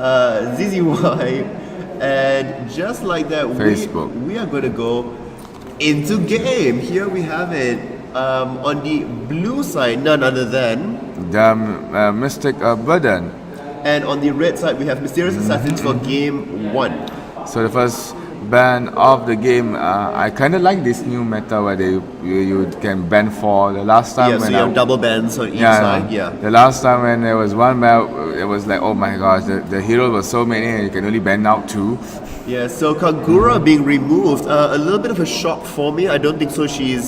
ZZY, and just like that, we are going to go into game. Here we have it. On the blue side, none other than the Mystic Burden. And on the red side, we have Mysterious Assassins for game 1. So the first ban of the game, I kind of like this new meta where you can ban 4. The last time when you have double bans on each side. Yeah. The last time when there was one ban, it was like, oh my gosh, the heroes were so many and you can only ban out 2. Yeah. So Kagura being removed, a little bit of a shock for me. I don't think so. She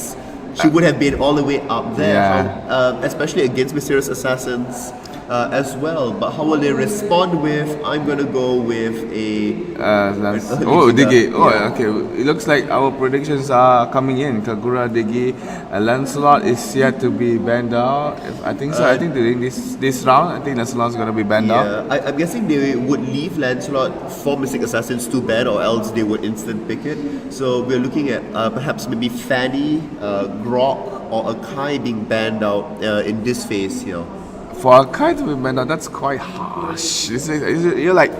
would have been all the way up there, especially against Mysterious Assassins as well. But how will they respond with? I'm going to go with a... Digi. Okay. It looks like our predictions are coming in. Kagura, Digi, Lancelot is yet to be banned out. I think so. I think during this round, I think Lancelot's going to be banned out. I'm guessing they would leave Lancelot for Mystic Assassins to ban, or else they would instant pick it. So we're looking at perhaps maybe Fanny, Grok, or Akai being banned out in this phase here. For Akai to be banned out, that's quite harsh. You're like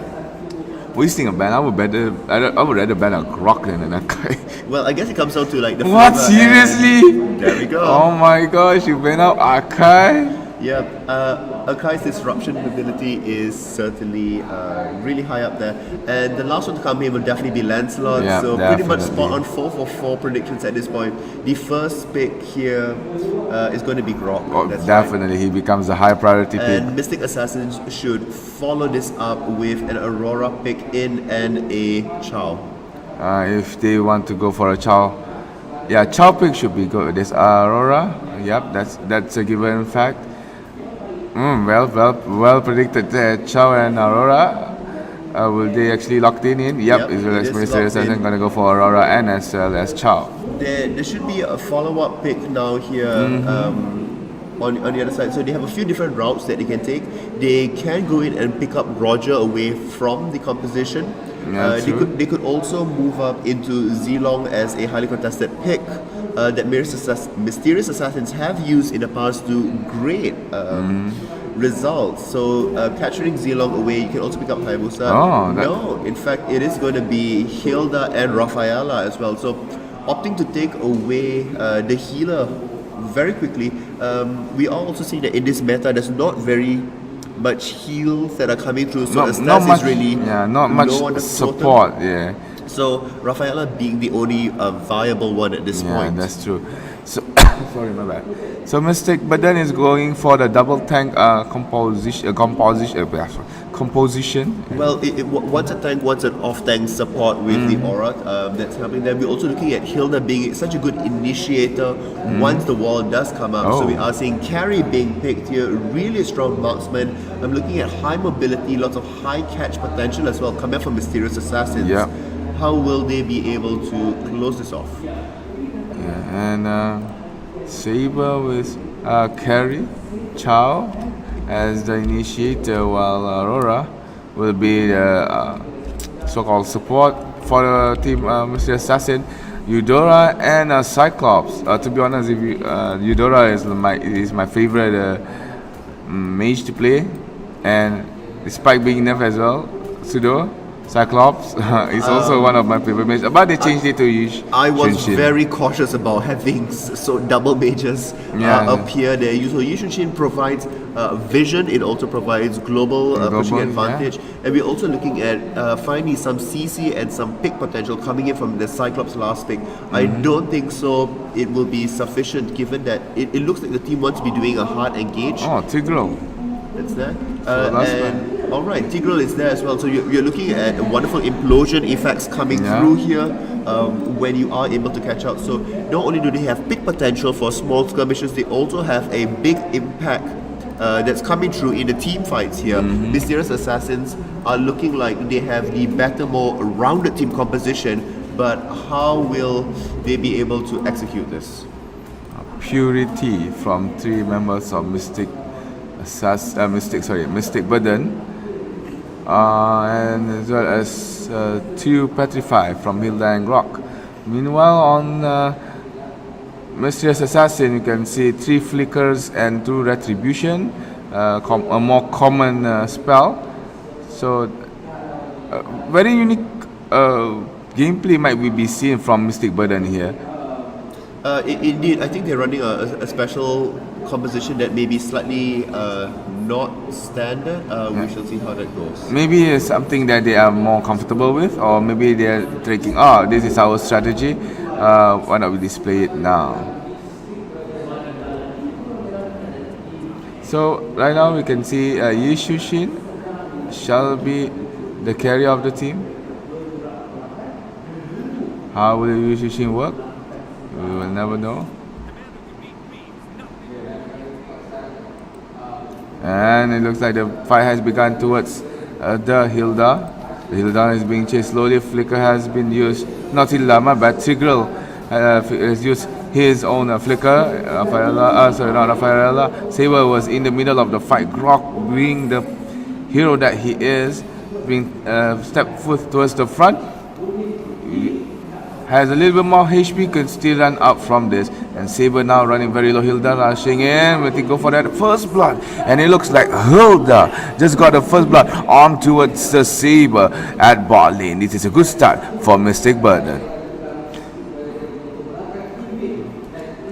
wasting a ban. I would rather ban a Grok than an Akai. Well, I guess it comes down to like the... What? Seriously? There we go. Oh my gosh, you ban out Akai? Yeah, Akai's disruption ability is certainly really high up there. And the last one to come here will definitely be Lancelot. Yeah, so definitely. pretty much spot on 4 for 4 predictions at this point. The first pick here is going to be Grok. Oh, definitely, he becomes a high priority pick. And Mystic Assassins should follow this up with an Aurora pick in and a Chow. If they want to go for a Chow, Chow pick should be good. There's Aurora. Yep, that's a given fact. Well predicted there. Chow and Aurora. Will they actually locked in? Yep, Mysterious Assassin going to go for Aurora and as well as Chow. There should be a follow-up pick now here on the other side. So they have a few different routes that they can take. They can go in and pick up Roger away from the composition. They could also move up into Zilong as a highly contested pick that Mysterious Assassins have used in the past to great results. So capturing Zilong away, you can also pick up Hayabusa. In fact, it is going to be Hilda and Rafaela as well. So opting to take away the healer very quickly. We are also seeing that in this meta, there's not very much heals that are coming through, so not much support. So Rafaela being the only viable one at this point. That's true. So sorry, my bad. So Mystic, but then is going for the double tank composition. Well, once a tank, once an off tank support with the aura that's happening there. We're also looking at Hilda being such a good initiator once the wall does come up. So we are seeing Carry being picked here, really strong marksman. I'm looking at high mobility, lots of high catch potential as well, coming from Mysterious Assassins. How will they be able to close this off? And Saber with Carry, Chow as the initiator, while Aurora will be the so-called support for the team Mysterious Assassin. Eudora and Cyclops. To be honest, Eudora is my favorite mage to play, and despite being nerfed as well, Pseudo Cyclops is also one of my favorite mages, but they changed it to Yush. I was very cautious about having double mages appear there. So Yushin provides vision, it also provides global pushing advantage, and we're also looking at finding some CC and some pick potential coming in from the Cyclops last pick. I don't think so it will be sufficient, given that it looks like the team wants to be doing a hard engage. Tigreal. That's there. Alright, Tigreal is there as well. So you're looking at wonderful implosion effects coming through here when you are able to catch out. So not only do they have big potential for small skirmishes, they also have a big impact that's coming through in the team fights here. Mysterious Assassins are looking like they have the better, more rounded team composition, but how will they be able to execute this? Purity from 3 members of Mystic Burden, and as well as 2 Petrify from Hilda and Grok. Meanwhile, on Mysterious Assassin, you can see 3 Flickers and 2 Retribution, a more common spell. So, very unique gameplay might we be seen from Mystic Burden here. Indeed, I think they're running a special composition that may be slightly not standard. We shall see how that goes. Maybe it's something that they are more comfortable with, or maybe they're thinking, oh, this is our strategy. Why not we display it now? So right now we can see Yi Shushin shall be the carrier of the team. How will Yi Shushin work? We will never know. And it looks like the fight has begun towards the Hilda. The Hilda is being chased slowly. Flicker has been used. Not Hilda, my bad. Tigreal has used his own flicker. Rafaela. Saber was in the middle of the fight. Grok, being the hero that he is, being step foot towards the front. Has a little bit more HP, can still run up from this. And Saber now running very low. Hilda rushing in, waiting go for that first blood. And it looks like Hilda just got the first blood on towards the Saber at bot lane. This is a good start for Mystic Burden.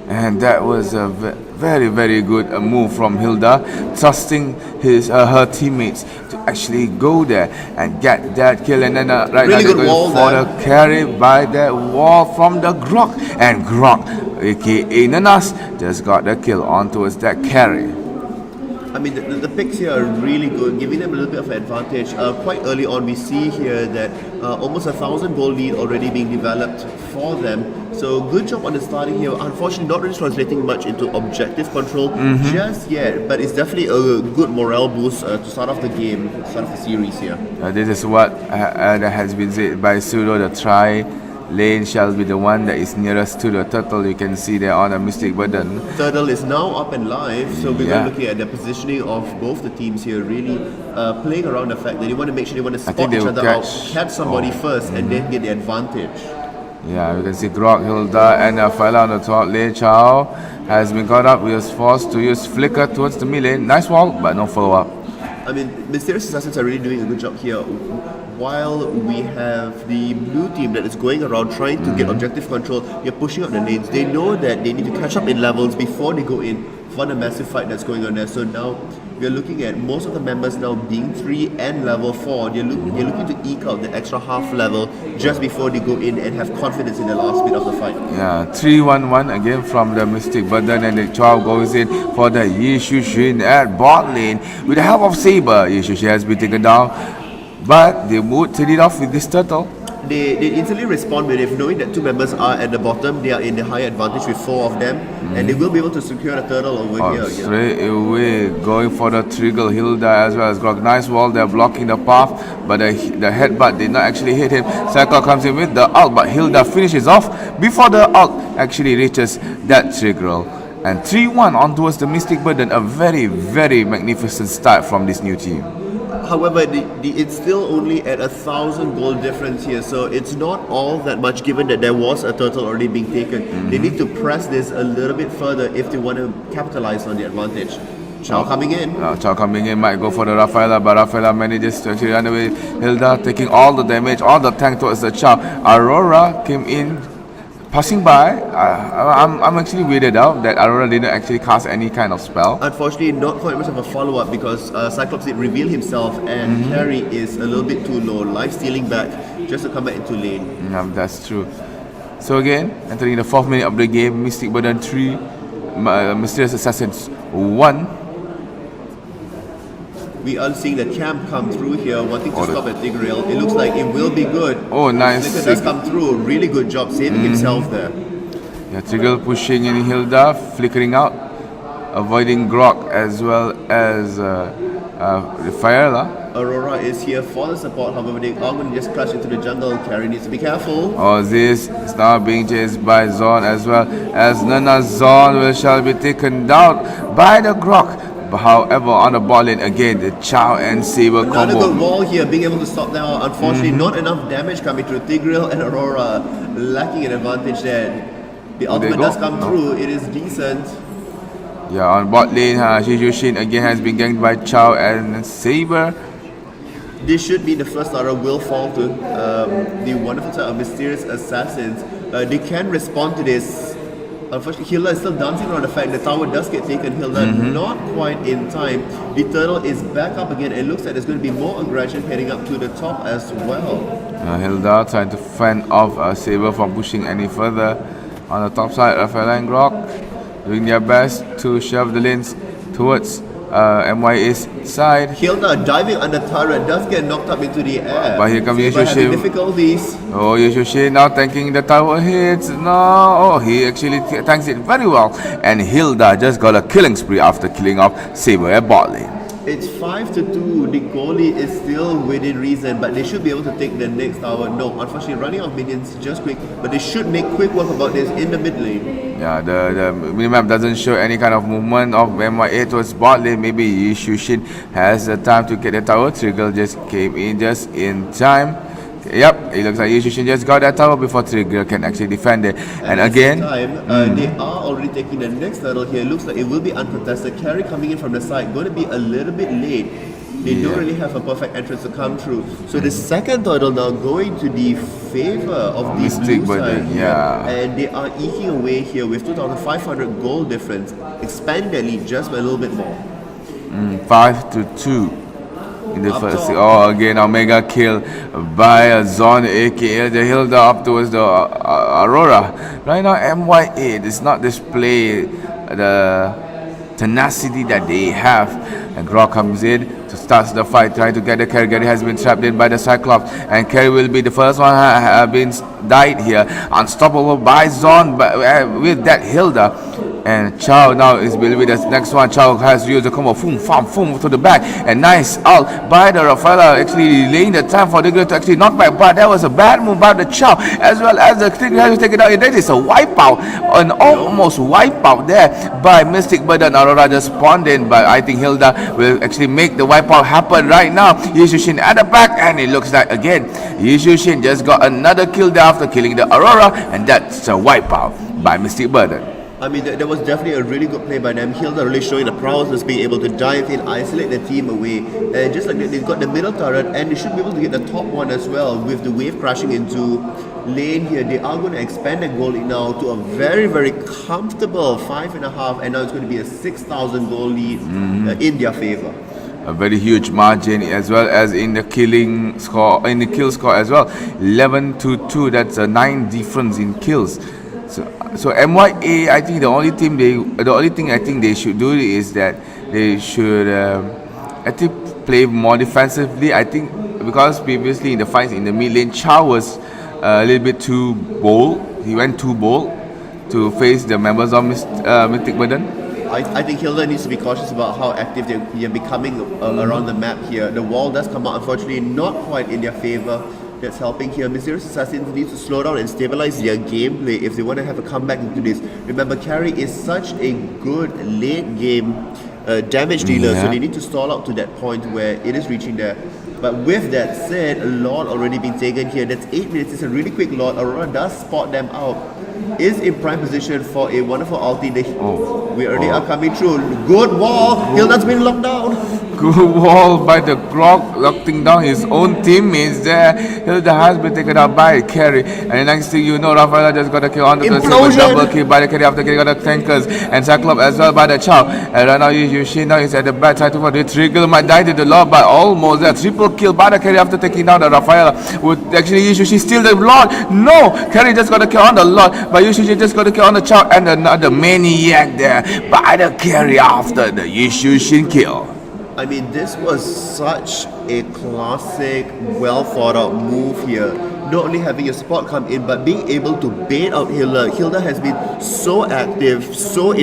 And that was a very, very good move from Hilda, trusting her teammates to actually go there and get that kill. And then right really now they're going for the carry by that wall from the Grok. And Grok, aka Nanas, just got the kill on towards that carry. I mean, the picks here are really good, giving them a little bit of an advantage. Quite early on, we see here that almost 1,000 gold lead already being developed for them. So good job on the starting here. Unfortunately, not really translating much into objective control just yet, but it's definitely a good morale boost to start off the game, start off the series here. This is what that has been said by Pseudo. The try lane shall be the one that is nearest to the turtle. You can see there on a Mystic Burden. Turtle is now up and live, so we're going to look at the positioning of both the teams here, really playing around the fact that they want to make sure they want to spot each other out, catch somebody first, and then get the advantage. Yeah, you can see Grok, Hilda, and Rafaela on the top lane. Chow has been caught up. We was forced to use Flicker towards the mid lane. Nice wall, but no follow-up. I mean, Mysterious Assassins are really doing a good job here. While we have the blue team that is going around trying to get objective control, they're pushing up the lanes. They know that they need to catch up in levels before they go in for the massive fight that's going on there. So now we're looking at most of the members now being 3 and level 4. They're looking to eke out the extra half level just before they go in and have confidence in the last bit of the fight. Yeah, 3-1-1 again from the Mystic Burden, and the Chow goes in for the Yi Shushin at bot lane. With the help of Saber, Yi Shushin has been taken down, but they would trade it off with this turtle. They instantly respond with it, knowing that 2 members are at the bottom. They are in the higher advantage with 4 of them, and they will be able to secure the turtle over here. Straight away, going for the Trigger. Hilda as well as Grok. Nice wall, they're blocking the path, but the headbutt did not actually hit him. Cycle comes in with the ult, but Hilda finishes off before the ult actually reaches that Trigger. And 3-1 on towards the Mystic Burden. A very, very magnificent start from this new team. However, it's still only at 1,000 gold difference here, so it's not all that much given that there was a turtle already being taken. They need to press this a little bit further if they want to capitalize on the advantage. Chow coming in. Chow coming in, might go for the Rafaela, but Rafaela manages to actually run away. Hilda taking all the damage, all the tank towards the Chow. Aurora came in, passing by. I'm actually weirded out that Aurora didn't actually cast any kind of spell. Unfortunately, not quite much of a follow-up because Cyclops did reveal himself, and Carry is a little bit too low. Life stealing back just to come back into lane. That's true. So again, entering the 4th minute of the game, Mystic Burden 3, Mysterious Assassins 1. We are seeing the camp come through here, wanting to stop at Tigreal. It looks like it will be good. Oh, nice. Flicker does come through. Really good job saving himself there. Yeah, Tigreal pushing in Hilda, flickering out, avoiding Grok as well as Rafaela. Aurora is here for the support, however they are going to just crash into the jungle. Carry needs to be careful. This is now being chased by Zon as well as Nana. Zon shall be taken down by the Grok. However, on the ball lane again, the Chow and Saber combo. Another good wall here, being able to stop them out. Unfortunately, not enough damage coming through. Tigreal and Aurora lacking an advantage there. The ultimate does come through. It is decent. Yeah, on bot lane, Shijushin again has been ganked by Chow and Saber. this should mean the first starter will fall to the wonderful side of Mysterious Assassins. They can respond to this. Unfortunately, Hilda is still dancing around the fact the tower does get taken. Hilda not quite in time. The turtle is back up again. It looks like there's going to be more aggression heading up to the top as well. Hilda trying to fend off Saber from pushing any further. On the top side, Rafael and Grok doing their best to shove the lanes towards MYA's side. Hilda diving under turret does get knocked up into the air. But here comes Yeshushin. Difficulties. Oh, Yeshushin now tanking the tower hits. No, oh, he actually tanks it very well. And Hilda just got a killing spree after killing off Saber at bot lane. It's 5-2. The goalie is still within reason, but they should be able to take the next tower. No, unfortunately, running out of minions just quick, but they should make quick work about this in the mid lane. Yeah, the minimap doesn't show any kind of movement of MYA towards bot lane. Maybe Yishushin has the time to get the tower. Trigger just came in just in time. Yep, it looks like Yishushin just got that tower before Trigger can actually defend it. And again, they are already taking the next turtle here. Looks like it will be uncontested. Carry coming in from the side, going to be a little bit late. They don't really have a perfect entrance to come through. So the second turtle now going to the favor of the blue side here. And they are eking away here with 2,500 gold difference. Expand their lead just by a little bit more. 5-2 in the first. Oh, again, Omega kill by Zon, aka the Hilda up towards the Aurora. Right now, MYA does not display the tenacity that they have. And Grok comes in to start the fight, trying to get the carry. Gary has been trapped in by the Cyclops, and Carry will be the first one been died here. Unstoppable by Zon, but with that Hilda. And Chow now is will be the next one. Chow has used the combo, boom to the back, and nice out by the Rafaela, actually laying the time for the girl to actually knock back. But that was a bad move by the Chow, as well as the thing has to take it out. That is a wipeout, an almost wipeout there by Mystic Burden. Aurora just spawned in, but I think Hilda will actually make the wipeout happen right now. Yishushin at the back, and it looks like again Yishushin just got another kill there after killing the Aurora, and that's a wipeout by Mystic Burden. I mean, that was definitely a really good play by them. Hilda really showing the prowess, being able to dive in, isolate the team away. And just like that, they've got the middle turret, and they should be able to get the top one as well. With the wave crashing into lane here, they are going to expand their goal lead now to a very, very comfortable 5.5, and now it's going to be a 6,000 goal lead in their favor. A very huge margin, as well as in the killing score, in the kill score as well. 11-2. That's a 9 difference in kills. So MYA, I think the only thing I think they should do is that they should I think play more defensively. I think because previously in the fights in the mid lane, Chow was a little bit too bold. He went too bold to face the members of Mystic Burden. I think Hilda needs to be cautious about how active they're becoming around the map here. The wall does come out, unfortunately, not quite in their favor. That's helping here. Mysterious Assassins need to slow down and stabilize their gameplay if they want to have a comeback into this. Remember, Carry is such a good late game damage dealer, so they need to stall out to that point where it is reaching there. But with that said, a lot already been taken here. That's 8 minutes. It's a really quick lot. Aurora does spot them out. Is in prime position for a wonderful ulti. We already are coming through. Good wall. Hilda's been locked down. Good wall by the Grok, locking down his own teammates there. Hilda has been taken out by Carry. And the next thing you know, Rafaela just got a kill on the double kill by the Carry after getting out the tankers. And Cyclops as well by the Chow. And right now Yushin now is at the back trying to find the Trigger might die to the Lord, but almost a triple kill by the Carry after taking down the Rafaela. Would actually Yushin steal the Lord? No! Carry just got a kill on the Lord, but Yushin just got a kill on the Chow, and another maniac there by the Carry after the Yushin kill. I mean, this was such a classic, well thought out move here. Not only having your support come in, but being able to bait out Hilda. Hilda has been so active, so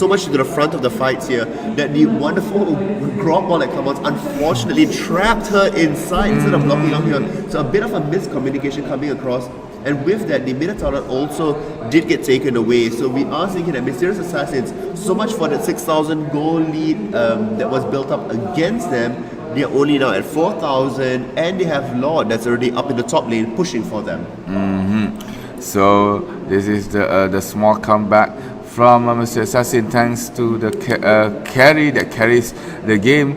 much to the front of the fights here, that the wonderful Grok ball that comes out unfortunately trapped her inside instead of blocking out here. So a bit of a miscommunication coming across. And with that, the middle turret also did get taken away. So we are seeing that Mysterious Assassins, so much for that 6,000 goal lead that was built up against them. They are only now at 4,000, and they have Lord that's already up in the top lane pushing for them. So this is the small comeback from Mr. Assassin, thanks to the carry that carries the game.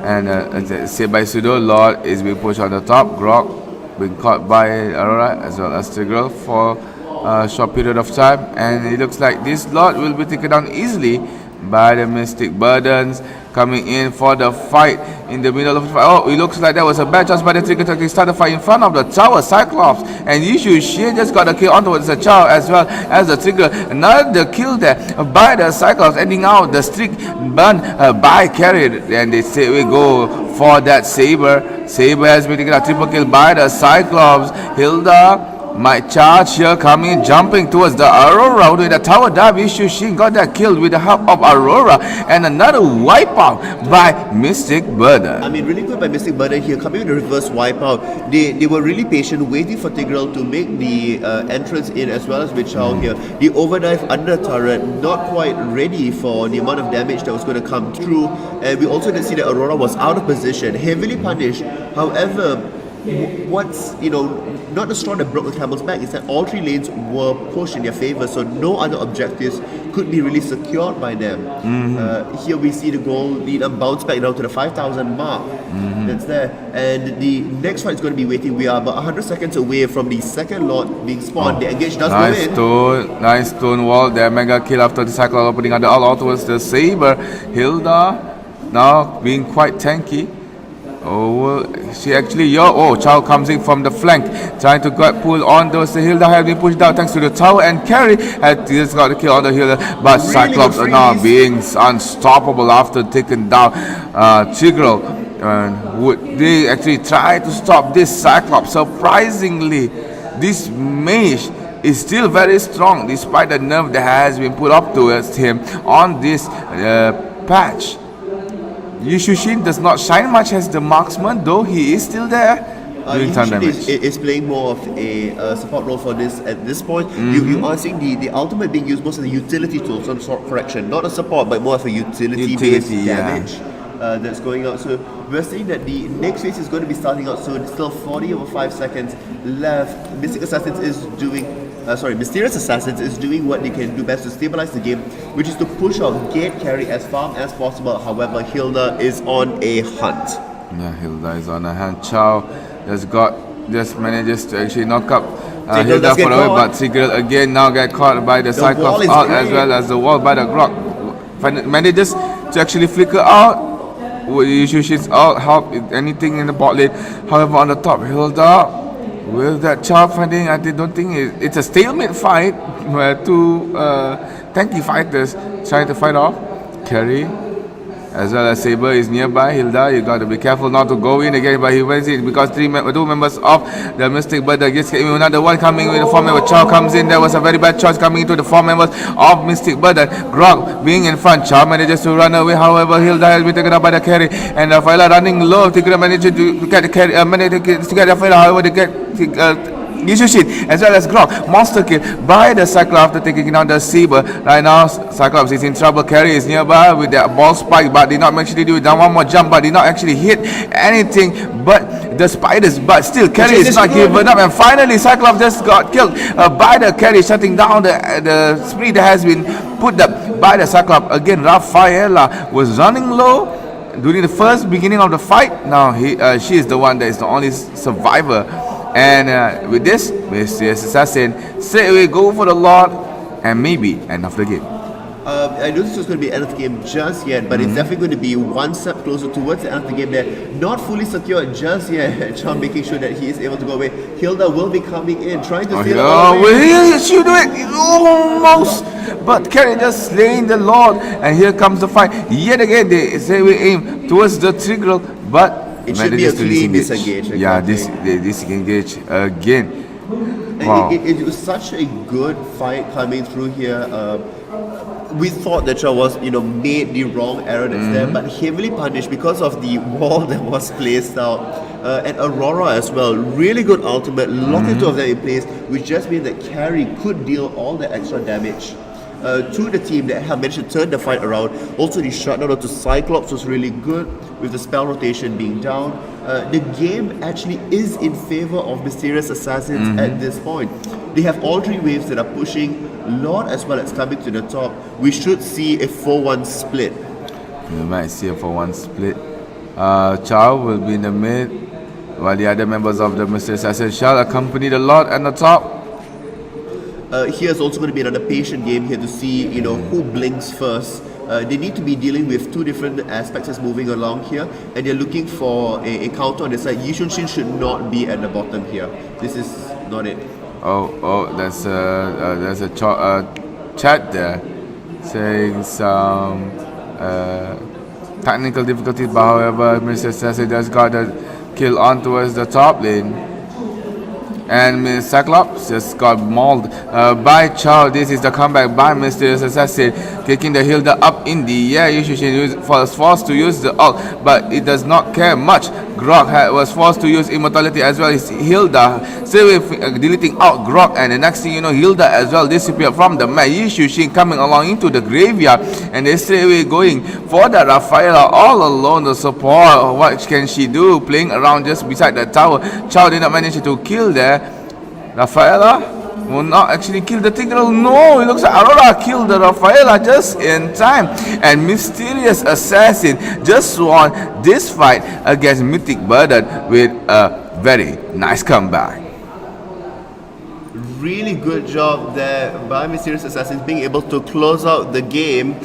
And saved by Pseudo. Lord is being pushed on the top. Grog being caught by Aurora as well as Tigreal for a short period of time. And it looks like this Lord will be taken down easily by the Mystic Burdens coming in for the fight in the middle of the fight. Oh, it looks like that was a bad chance by the Trigger to start the fight in front of the tower. Cyclops and Yushu Shi just got a kill onto the Chow as well as the Trigger. Another kill there by the Cyclops, ending out the streak burn by Carried. And they say we go for that Saber. Saber has been taken a triple kill by the Cyclops. Hilda might charge here, coming, jumping towards the Aurora with the tower dive. Yushu Shin got that killed with the help of Aurora, and another wipeout by Mystic Burden. I mean, really good by Mystic Burden here, coming with the reverse wipeout. They were really patient, waiting for Tigreal to make the entrance in, as well as with Chow here. The overdive under turret, not quite ready for the amount of damage that was going to come through. And we also did see that Aurora was out of position, heavily punished. However, what's not the straw that broke the camel's back is that all three lanes were pushed in their favor, so no other objectives could be really secured by them. Here we see the goal lead and bounce back down to the 5,000 mark. That's there, and the next fight is going to be waiting. We are about 100 seconds away from the second lot being spawned. The engage does go in. Nice stone wall there. Mega kill after the cycle opening under all out towards the Saber. Hilda now being quite tanky. She actually, Chow comes in from the flank, trying to get pulled on those. Hilda has been pushed down thanks to the tower, and Carry had just got the kill on the Hilda, but really Cyclops are now being unstoppable after taking down Tigreal. Would they actually try to stop this Cyclops? Surprisingly, this mage is still very strong despite the nerf that has been put up towards him on this patch. Yushu does not shine much as the marksman, though he is still there doing time damage. Is playing more of a support role for this at this point. You are seeing the ultimate being used most as a utility tool, some sort of correction, not a support, but more of a utility-based damage that's going out. So we're seeing that the next phase is going to be starting out soon. Still 40 over 5 seconds left. Mysterious Assassins is doing what they can do best to stabilize the game, which is to push out gate carry as far as possible. However, Hilda is on a hunt. Yeah, Hilda is on a hunt. Chow just manages to actually knock up Hilda for the way, but Tigreal again now get caught by the Cyclops out, as well as the wall by the Grog. Manages to actually flicker out. Yushu's out, help anything in the bot lane. However, on the top, Hilda with that Chow fighting, I don't think it's a stalemate fight where two tanky fighters trying to fight off. Carry as well as Saber is nearby. Hilda, you got to be careful not to go in again, but he went in because two members of the Mystic Burden just came in. Another one coming with the 4 member. Chow comes in. There was a very bad choice coming into the 4 members of Mystic Burden. Grog being in front. Chow manages to run away. However, Hilda has been taken up by the carry, and the Fila running low. Tigreal manages to get the carry. Managed to get the Fila. However, they get Yushu as well as Grog. Monster kill by the Cyclops after taking down the Saber. Right now, Cyclops is in trouble. Carry is nearby with that ball spike, but did not actually do it. Down one more jump, but did not actually hit anything but the spiders. But still, Carry is not given up. And finally, Cyclops just got killed by the Carry, shutting down the spree that has been put up by the Cyclops. Again, Rafaela was running low during the first beginning of the fight. Now she is the one that is the only survivor. And with this, Mysterious Assassin straight away go for the Lord and maybe end of the game. I don't think it's going to be end of the game just yet, but it's definitely going to be one step closer towards the end of the game there. Not fully secured just yet. Chum making sure that he is able to go away. Hilda will be coming in, trying to steal away. She do it almost, but Carry just slaying the Lord, and here comes the fight. Yet again, they say we aim towards the Tigreal, but it should be a clean disengage. Yeah, they disengage again. Wow. It was such a good fight coming through here. We thought that Chow was, made the wrong error that's there, but heavily punished because of the wall that was placed out. And Aurora as well, really good ultimate, locking two of them in place, which just means that Carry could deal all the extra damage to the team that have managed to turn the fight around. Also, the shutdown onto Cyclops was really good, with the spell rotation being down. The game actually is in favor of Mysterious Assassins at this point. They have all three waves that are pushing Lord as well as coming to the top. We should see a 4-1 split. We might see a 4-1 split. Chow will be in the mid, while the other members of the Mysterious Assassin shall accompany the Lord at the top. Here's also going to be another patient game here to see, who blinks first. They need to be dealing with two different aspects as moving along here, and they're looking for a counter on the side. Yi Shin should not be at the bottom here. This is not it. There's a chat there saying some technical difficulties, but however, Mr. Sassy just got a kill on towards the top lane. And Miss Cyclops just got mauled by Chow. This is the comeback by Mysterious Assassin, kicking the Hilda up in the air. Yushin was forced to use the ult, but it does not care much. Grok was forced to use immortality as well as Hilda, still deleting out Grok, and the next thing you know, Hilda as well disappeared from the map. Yushin coming along into the graveyard, and they straight away going for the Rafaela all alone. The support, what can she do? Playing around just beside the tower. Chow did not manage to kill there. Rafaela will not actually kill the Tigreal. No, it looks like Aurora killed the Rafaela just in time. And Mysterious Assassin just won this fight against Mythic Burden with a very nice comeback. Really good job there by Mysterious Assassins being able to close out the game